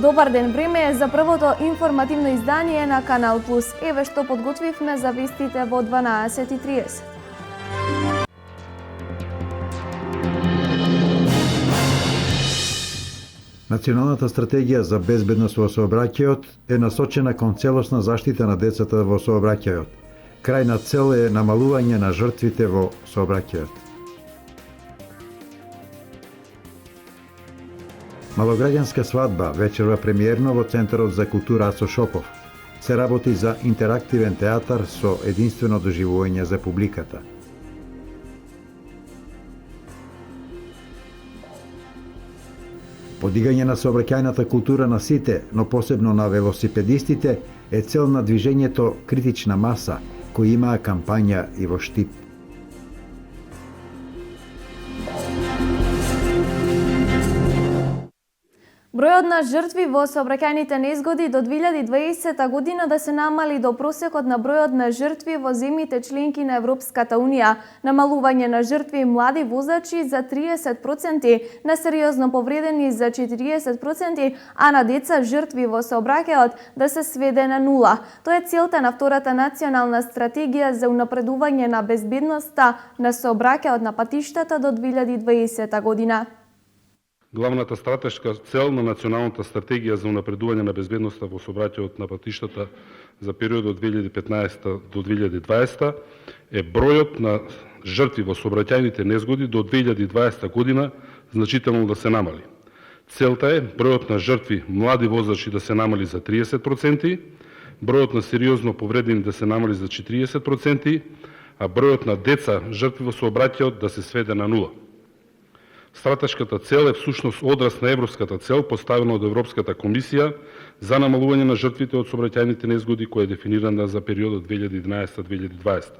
Добар ден, време е за првото информативно издание на Канал Плюс. Еве што подготвивме за вестите во 12:30. Националната стратегија за безбедност во сообраќајот е насочена кон целосна заштита на децата во сообраќајот. Крајна цел е намалување на жртвите во сообраќајот. Малограѓанска свадба вечерва премиерно во Центарот за култура Ацо Шопов. Се работи за интерактивен театар со единствено доживување за публиката. Подигање на сообраќајната култура на сите, но посебно на велосипедистите, е цел на движењето Критична маса, кој имаа кампања и во Штип. Бројот на жртви во сообраќајните незгоди до 2020 година да се намали до просекот на бројот на жртви во земјите членки на Европската унија, намалување на жртви млади возачи за 30%, на сериозно повредени за 40%, а на деца жртви во сообраќајот да се сведе на нула. Тоа е целта на втората национална стратегија за унапредување на безбедноста на сообраќајот на патиштата до 2020 година. Главната стратешка цел на Националната стратегија за унапредување на безбедноста во сообраќајот на патиштата за периодот 2015 до 2020 е бројот на жртви во сообраќајните незгоди до 2020 година значително да се намали. Целта е бројот на жртви млади возачи да се намали за 30%, бројот на сериозно повредени да се намали за 40%, а бројот на деца жртви во сообраќајот да се сведе на нула. Стратешката цел е всушност одраз на европската цел поставена од Европската комисија за намалување на жртвите од сообраќајните незгоди која е дефинирана за периодот 2011-2020.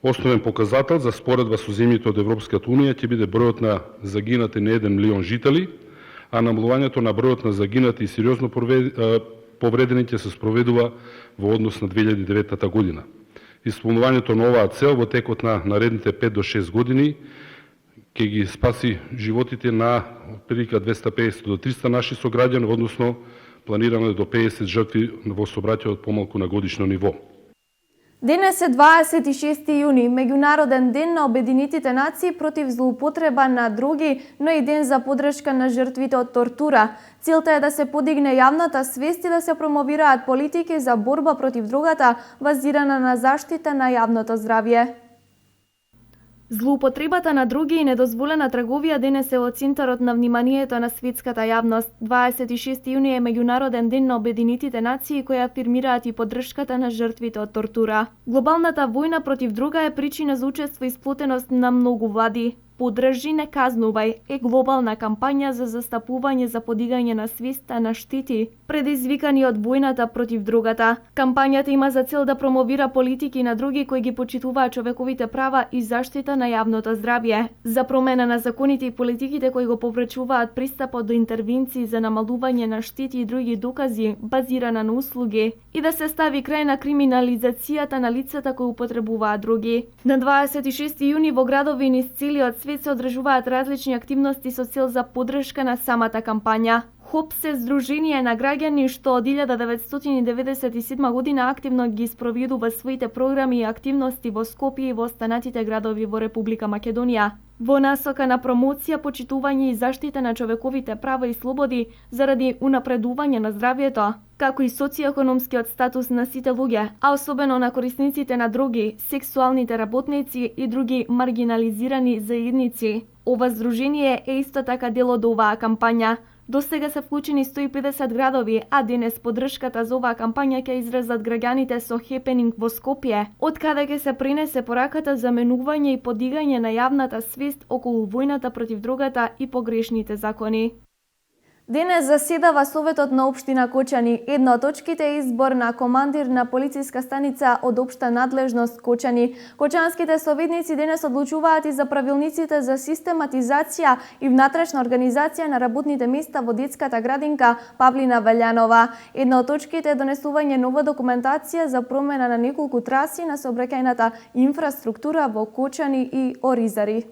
Основен показател за споредба со земјите од Европската унија ќе биде бројот на загинати на 1 милион жители, а намалувањето на бројот на загинати и сериозно повредени ќе се спроведува во однос на 2009 година. Исполнувањето на оваа цел во текот на наредните 5 до 6 години ќе ги спаси животите на прилика 250 до 300 наши сограѓани, односно планирано е до 50 жртви во сообраќајот помалку на годишно ниво. Денес е 26 јуни, меѓународен ден на Обединетите нации против злоупотреба на дроги, но и ден за поддршка на жртвите од тортура. Целта е да се подигне јавната свест и да се промовираат политики за борба против дрогата, базирана на заштита на јавното здравје. Злоупотребата на дроги и недозволена трговија денес е во центарот на вниманието на светската јавност. 26 јуни е меѓународен ден на Обединетите нации кои афирмираат и поддршката на жртвите од тортура. Глобалната војна против дрога е причина за учество и сплотеност на многу влади. Поддржи, не казнувај е глобална кампања за застапување за подигање на свеста на штети предизвикани од војната против дрогата. Кампањата има за цел да промовира политики на други кои ги почитуваат човековите права и заштита на јавното здравје, за промена на законите и политиките кои го попречуваат пристапот до интервенции за намалување на штети и други докази базирана на услуги и да се стави крај на криминализацијата на лицата кои употребуваат дроги. На 26 јуни во градови низ целиот свет се одржуваат различни активности со цел за поддршка на самата кампања. ХОПС е здружение на граѓани што од 1997 година активно ги спроведува своите програми и активности во Скопје и во останатите градови во Република Македонија, во насока на промоција, почитување и заштита на човековите права и слободи заради унапредување на здравјето, како и социјоекономскиот статус на сите луѓе, а особено на корисниците на дроги, сексуалните работници и други маргинализирани заедници. Ова здружение е исто така дел од оваа кампања. До сега се вклучени 150 градови, а денес поддршката за оваа кампања ќе изразат граѓаните со хепенинг во Скопје, од каде ќе се пренесе пораката за менување и подигање на јавната свест околу војната против дрогата и погрешните закони. Денес заседава Советот на општина Кочани. Една од точките е избор на командир на полициска станица од општа надлежност Кочани. Кочанските советници денес одлучуваат и за правилниците за систематизација и внатрешна организација на работните места во детската градинка Павлина Велјанова. Една од точките е донесување нова документација за промена на неколку траси на сообраќајната инфраструктура во Кочани и Оризари.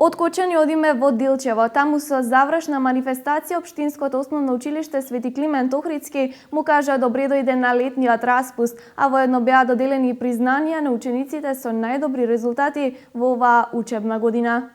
Откочени одиме во Дилчево. Таму со завршна манифестација Општинското основно училиште Свети Климент Охридски му кажа добре дојде на летниот распуст, а воедно беа доделени признанија на учениците со најдобри резултати во оваа учебна година.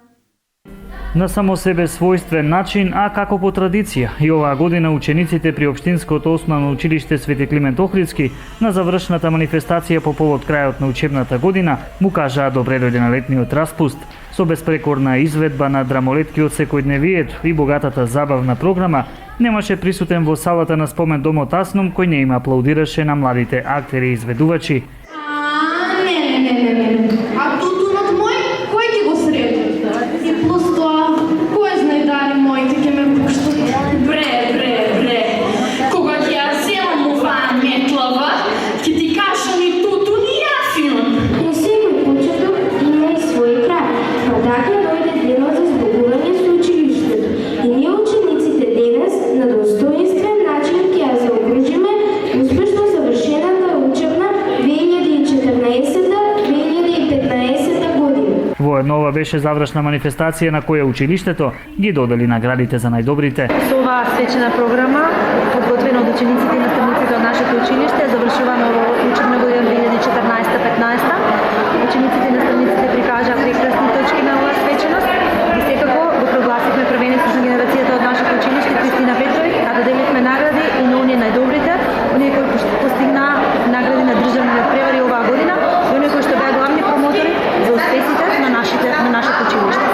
На само себе својствен начин, а како по традиција. И оваа година учениците при Општинското основно училиште Свети Климент Охридски на завршната манифестација по повод крајот на учебната година му кажаа добре дојде на летниот распуст. Со безпрекорна изведба на драмолеткиот секојдневието и богатата забавна програма, немаше присутен во салата на спомен домот Асном кој не им аплаудираше на младите актери и изведувачи. Не. А тутунот мој, кој ќе го среди? И плюс тоа, кој знае дали моите ќе ме пуштат? Бре. Кога ќе ја земам оваа метлава, ќе ти кажам и тутун и Афин. Но секој почеток има и свој крај. Па така дојде денот за збогување со училиштето. И ние учениците денес на достоинствен начин ќе ја заокружиме успешно завршената учебна 2014-2015 година. Воедно ова беше завршна манифестација на која училиштето ги додели наградите за најдобрите. Со оваа свечена програма, подготвена од учениците и наставниците од нашето училиште, завршуваме во учебна година 2014-15. Учениците и наставниците прикажаа прекрасни точки на оваа свеченост и секако го прогласивме првенец на генерацијата од нашето училиште Кристина Петровиќ, а доделивме награди и на оние најдобрите, оние кои постигнаа награди на државните превари оваа година и оние кои што беа главни промотори за успесите на нашето училиште.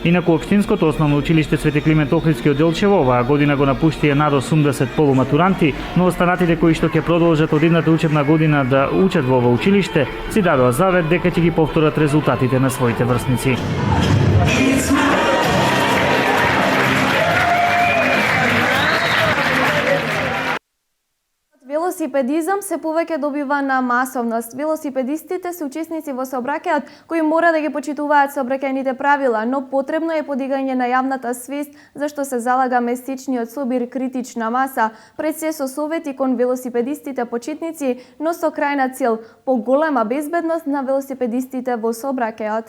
Инаку Општинското основно училиште Свети Климент Охридски од Делчево оваа година го напуштија над 80 полуматуранти, но останатите кои што ќе продолжат од идната учебна година да учат во ова училиште, си дадоа завет дека ќе ги повторат резултатите на своите врсници. Велосипедизам се повеќе добива на масовност. Велосипедистите се учесници во сообраќајот кои мора да ги почитуваат сообраќајните правила, но потребно е подигање на јавната свест зашто се залага месечниот собир критична маса, пред се со совети кон велосипедистите почетници, но со крајна цел поголема безбедност на велосипедистите во сообраќајот.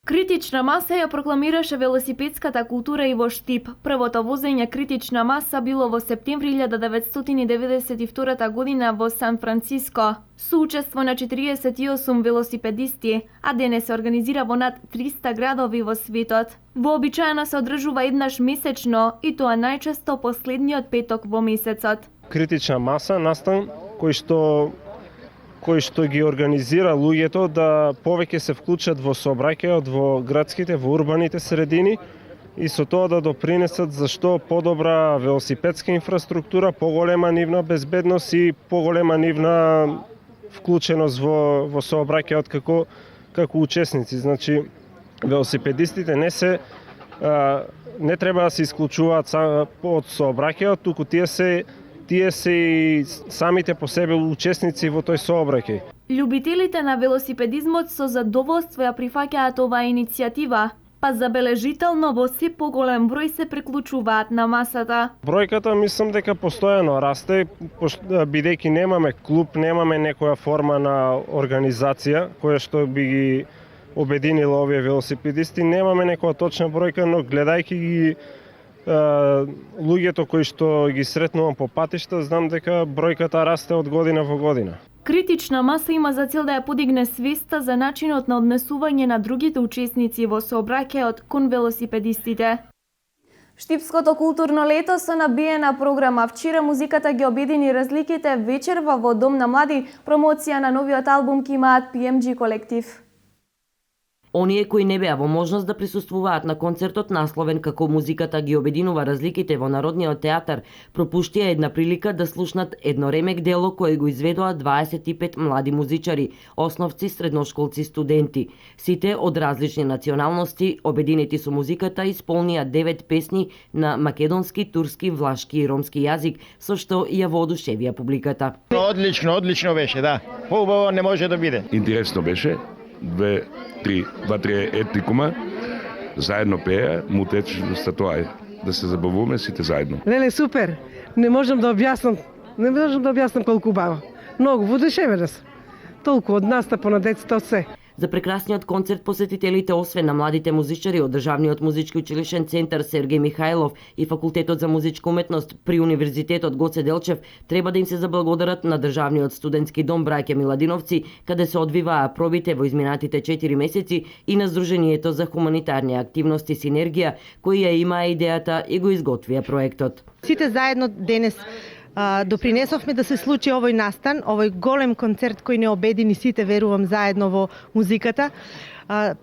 Критична маса ја прокламираше велосипедската култура и во Штип. Првото возење критична маса било во септември 1992 година во Сан Франциско, со учество на 48 велосипедисти, а денес се организира во над 300 градови во светот. Вообичаено се одржува еднаш месечно и тоа најчесто последниот петок во месецот. Критична маса настан кој што ги организира луѓето да повеќе се вклучат во сообраќајот во градските, во урбаните средини и со тоа да допринесат за што подобра велосипедска инфраструктура, поголема нивна безбедност и поголема нивна вклученост во сообраќајот како учесници. Значи, велосипедистите не треба да се исклучуваат од сообраќајот, туку тие се и самите по себе учесници во тој сообраќај. Љубителите на велосипедизмот со задоволство ја прифаќаат оваа иницијатива, па забележително во се поголем број се приклучуваат на масата. Бројката мислам дека постојано расте, бидејќи немаме клуб, немаме некоја форма на организација која што би ги обединила овие велосипедисти, немаме некоја точна бројка, но гледајќи ги луѓето кои што ги сретнувам по патишта, знам дека бројката расте од година во година. Критична маса има за цел да ја подигне свеста за начинот на однесување на другите учесници во сообраќајот кон велосипедистите. Штипското културно лето со набиена програма. Вчера музиката ги обедини разликите вечерва во Дом на млади, промоција на новиот албум ки имаат PMG колектив. Оние кои не беа во можност да присуствуваат на концертот насловен како музиката ги обединува разликите во Народниот театар, пропуштија една прилика да слушнат едно ремек дело кое го изведоа 25 млади музичари, основци, средношколци, студенти. Сите од различни националности, обединети со музиката, исполнија 9 песни на македонски, турски, влашки и ромски јазик, со што ја воодушевија публиката. Одлично беше, да. Поубаво не може да биде. Интересно беше. Два-три етникума заедно пееа, мутечноста тоа е да се забавуваме сите заедно. Леле, супер. Не можам да објаснам колку убаво. Многу воодушевена сум. Толку од настапот на децата, од се. За прекрасниот концерт посетителите, освен на младите музичари од Државниот музички училишен центар Сергеј Михајлов и Факултетот за музичка уметност при Универзитетот Гоце Делчев, треба да им се заблагодарат на Државниот студентски дом Браќа Миладиновци, каде се одвиваа пробите во изминатите 4 месеци, и на Сдруженијето за хуманитарни активности Синергија, кои ја имаа идејата и го изготвија проектот. Сите заедно денес допринесовме да се случи овој настан, овој голем концерт кој не обедини сите, верувам, заедно во музиката.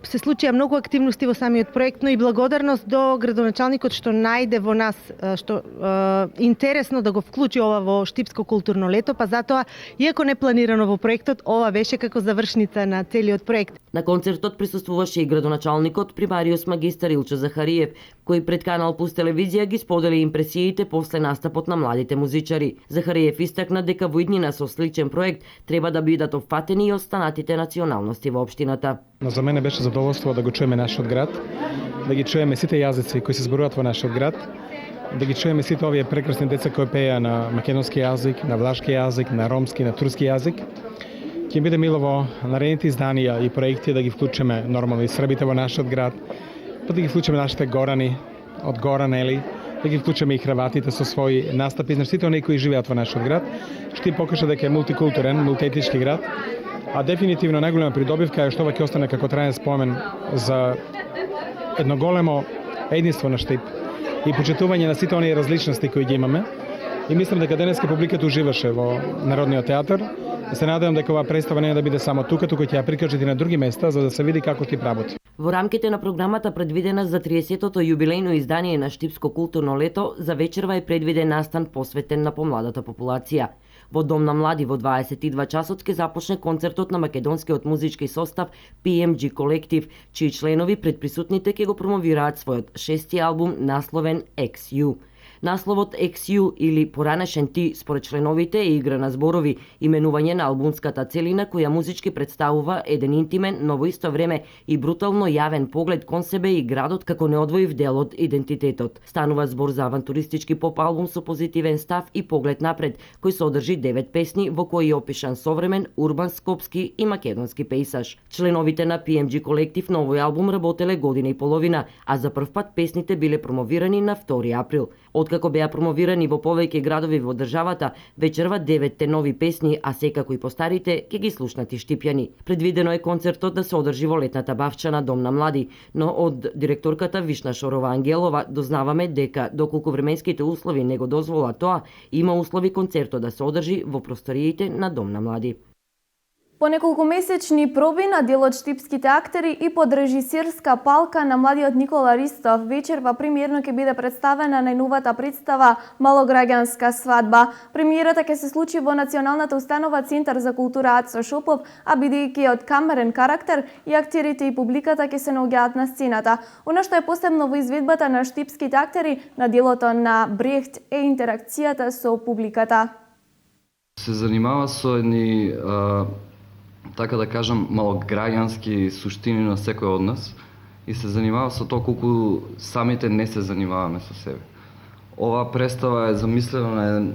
Се случија многу активности во самиот проект, но и благодарност до градоначалникот што најде во нас што интересно да го вклучи ова во Штипско културно лето, па затоа, иако не планирано во проектот, ова беше како завршница на целиот проект. На концертот присуствуваше и градоначалникот примариус магистар Илчо Захариев, кој пред Канал Плюс телевизија ги сподели импресиите после настапот на младите музичари. Захариев истакна дека во иднина со сличен проект треба да бидат опфатени и останатите националности во општината. Но за мене беше задоволство да го чуеме нашиот град, да ги чуеме сите јазици кои се зборуваат во нашиот град, да ги чуеме сите овие прекрасни деца кои пееа на македонски јазик, на влашки јазик, на ромски, на турски јазик. Ќе биде мило во наредните изданија и проекти да ги вклучиме нормално и србите во нашиот град, па да ги вклучиме нашите горани од гора, нели, да ги вклучиме и хрватите со своји настапи, значи сите оние кои живеат во нашиот град, што им покажа дека е мултикултурен, мултиетнички град. А дефинитивно најголема придобивка е што ова ќе остане како траен спомен за едно големо единство на Штип и почитување на сите оние различности кои ги имаме. И мислам дека денеска публиката уживаше во Народниот театар. Се надевам дека оваа представа не да биде само тука ќе ја прикажат и на други места за да се види како Штип работи. Во рамките на програмата предвидена за 30-тото јубилејно издание на Штипско културно лето, за вечерва е предвиден настан посветен на помладата популација. Во Дом на млади во 22 часот ќе започне концертот на македонскиот музички состав PMG Колектив, чии членови пред присутните ќе го промовираат својот 6-ти албум насловен XU. Насловот XU или Поранешен ти според членовите е игра на зборови, именување на албумската целина која музички представува еден интимен, но во исто време и брутално јавен поглед кон себе и градот како неодвоив дел од идентитетот. Станува збор за авантуристички поп албум со позитивен став и поглед напред, кој содржи 9 песни во кои е опишан современ, урбан, скопски и македонски пејсаж. Членовите на PMG Колектив на овој албум работеле година и половина, а за прв пат песните биле промовирани на 2 април. Откако беа промовирани во повеќе градови во државата, вечерва 9 нови песни, а секако и постарите ќе ги слушнат и штипјани. Предвидено е концертот да се одржи во летната бавчана Дом на млади, но од директорката Вишна Шорова Ангелова дознаваме дека доколку временските услови не го дозволат тоа, има услови концертот да се одржи во просториите на Дом на млади. По неколкумесечни проби на дел од штипските актери и под режисерска палка на младиот Никола Ристов, вечерва премиерно ќе биде представена најновата представа Малограѓанска свадба. Премиерата ќе се случи во Националната установа Центар за култура Ацо Шопов, а бидејќи од камерен карактер и актерите и публиката ќе се наоѓаат на сцената. Она што е посебно во изведбата на штипските актери на делото на Брехт е интеракцијата со публиката. Се занимава со едни така да кажам, малограѓански суштини на секој од нас и се занимава со тоа колку самите не се занимаваме со себе. Оваа представа е замислена на еден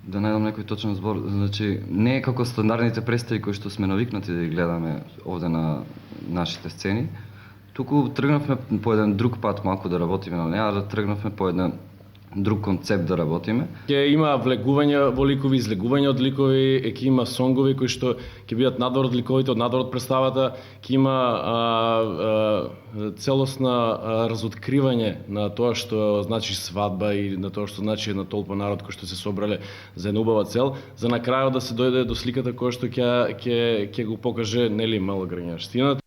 да најдам некој точен збор, значи не е како стандардните представи кои што сме навикнати да ги гледаме овде на нашите сцени, туку тргнавме по еден друг пат малку да работиме на неа, да тргнавме по еден друг концепт да работиме. Ќе има влегување во ликови, излегување од ликови, ќе има сонгови кои што ќе бидат надвор од ликовите, од надвор од представата, ќе има целосна разоткривање на тоа што значи свадба и на тоа што значи една толпа народ кој што се собрале за една убава цел, за на крајот да се дојде до сликата која што ќе го покаже нели малограѓанштината.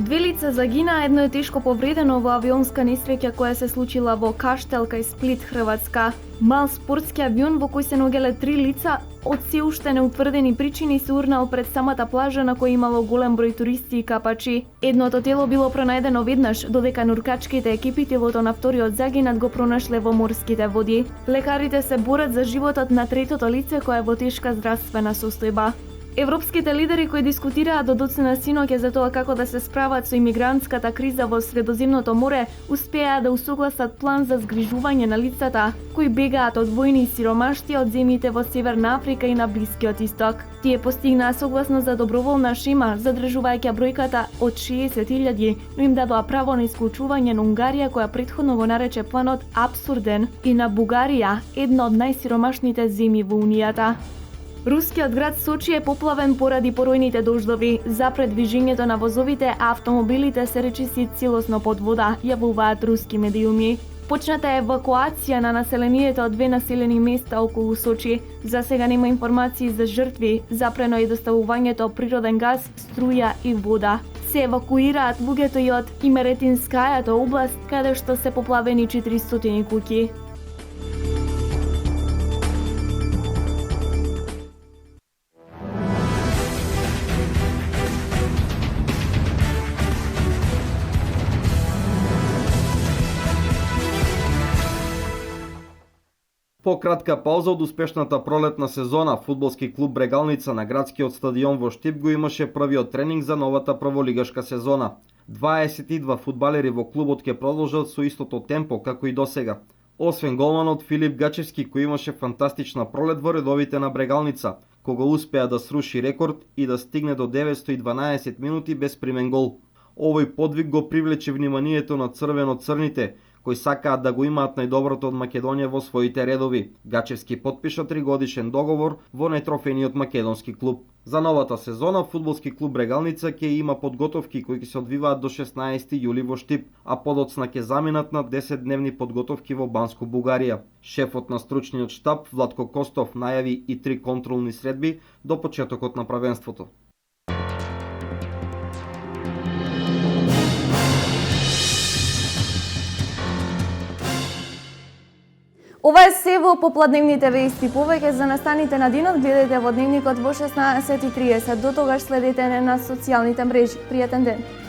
Две лица загинаа, едно е тешко повредено во авионска несреќа која се случила во Каштел кај Сплит, Хрватска. Мал спортски авион во кој се наоѓале 3 лица од се уште неутврдени причини се урнал пред самата плажа на која имало голем број туристи и капачи. Едното тело било пронајдено веднаш, додека нуркачките екипи телото на вториот загинат го пронашле во морските води. Лекарите се борат за животот на третото лице кое е во тешка здравствена состојба. Европските лидери кои дискутираат до доцна синоќа за тоа како да се справат со имигрантската криза во Средоземното море, успеа да усогласат план за згрижување на лицата кои бегаат од војни и сиромаштија од земјите во Северна Африка и на Блискиот Исток. Тие постигнаа согласност за доброволна шема, задржувајќи бројката од 60.000, но им дадоа право на исклучување на Унгарија, која претходно го нарече планот абсурден, и на Бугарија, една од најсиромашните земји во Унијата. Рускиот град Сочи е поплавен поради поројните дождови. За предвижењето на возовите, а автомобилите се речиси целосно под вода, јавуваат руски медиуми. Почната е евакуација на населението од 2 населени места околу Сочи. За сега нема информации за жртви, запрено е доставувањето природен газ, струја и вода. Се евакуираат луѓето и од Имеретинскајата област, каде што се поплавени 400 куќи. По кратка пауза од успешната пролетна сезона, фудбалски клуб Брегалница на градскиот стадион во Штип го имаше првиот тренинг за новата прволигашка сезона. 22 фудбалери во клубот ќе продолжат со истото темпо како и досега. Освен голманот Филип Гачевски, кој имаше фантастична пролет во редовите на Брегалница, кога успеа да сруши рекорд и да стигне до 912 минути без примен гол. Овој подвиг го привлече вниманието на црвено-црните, кои сакаат да го имаат најдоброто од Македонија во своите редови. Гачевски потпиша 3-годишен договор во нетрофениот македонски клуб. За новата сезона фудбалски клуб Брегалница ќе има подготовки кои ќе се одвиваат до 16 јули во Штип, а подоцна ќе заминат на 10-дневни подготовки во Банско, Бугарија. Шефот на стручниот штаб Владко Костов најави и 3 контролни средби до почетокот на правенството. Ова е се во попладневните вести. Повеќе за настаните на денот гледате во дневникот во 16:30. До тогаш следете на социјалните мрежи. Пријатен ден!